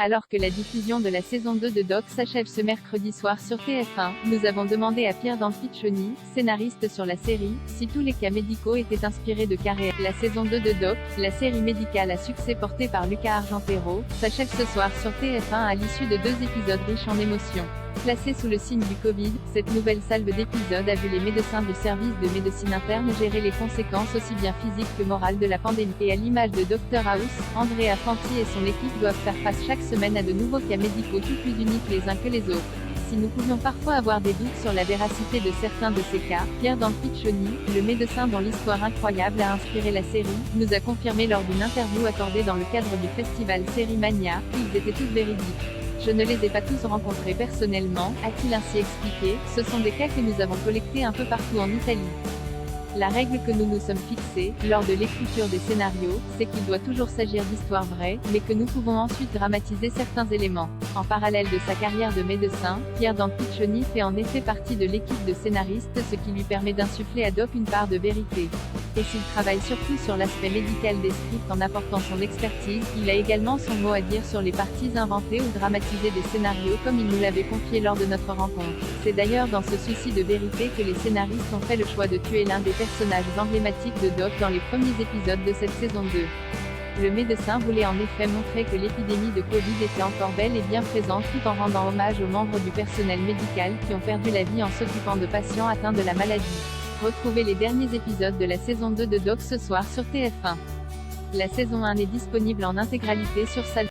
Alors que la diffusion de la saison 2 de Doc s'achève ce mercredi soir sur TF1, nous avons demandé à Pierre Dampiccioni, scénariste sur la série, si tous les cas médicaux étaient inspirés de cas réels. La saison 2 de Doc, la série médicale à succès portée par Luca Argentero, s'achève ce soir sur TF1 à l'issue de 2 épisodes riches en émotions. Placée sous le signe du Covid, cette nouvelle salve d'épisodes a vu les médecins du service de médecine interne gérer les conséquences aussi bien physiques que morales de la pandémie. Et à l'image de Dr House, Andrea Fanti et son équipe doivent faire face chaque semaine à de nouveaux cas médicaux tout plus uniques les uns que les autres. Si nous pouvions parfois avoir des doutes sur la véracité de certains de ces cas, Pierre Dampiccioni, le médecin dont l'histoire incroyable a inspiré la série, nous a confirmé lors d'une interview accordée dans le cadre du festival Série Mania, qu'ils étaient tous véridiques. Je ne les ai pas tous rencontrés personnellement, a-t-il ainsi expliqué, ce sont des cas que nous avons collectés un peu partout en Italie. La règle que nous nous sommes fixée, lors de l'écriture des scénarios, c'est qu'il doit toujours s'agir d'histoires vraies, mais que nous pouvons ensuite dramatiser certains éléments. En parallèle de sa carrière de médecin, Pierre Dampiccioni fait en effet partie de l'équipe de scénaristes, ce qui lui permet d'insuffler à Doc une part de vérité. Et s'il travaille surtout sur l'aspect médical des scripts en apportant son expertise, il a également son mot à dire sur les parties inventées ou dramatisées des scénarios comme il nous l'avait confié lors de notre rencontre. C'est d'ailleurs dans ce souci de vérité que les scénaristes ont fait le choix de tuer l'un des personnages emblématiques de Doc dans les premiers épisodes de cette saison 2. Le médecin voulait en effet montrer que l'épidémie de Covid était encore belle et bien présente tout en rendant hommage aux membres du personnel médical qui ont perdu la vie en s'occupant de patients atteints de la maladie. Retrouvez les derniers épisodes de la saison 2 de Doc ce soir sur TF1. La saison 1 est disponible en intégralité sur Salto.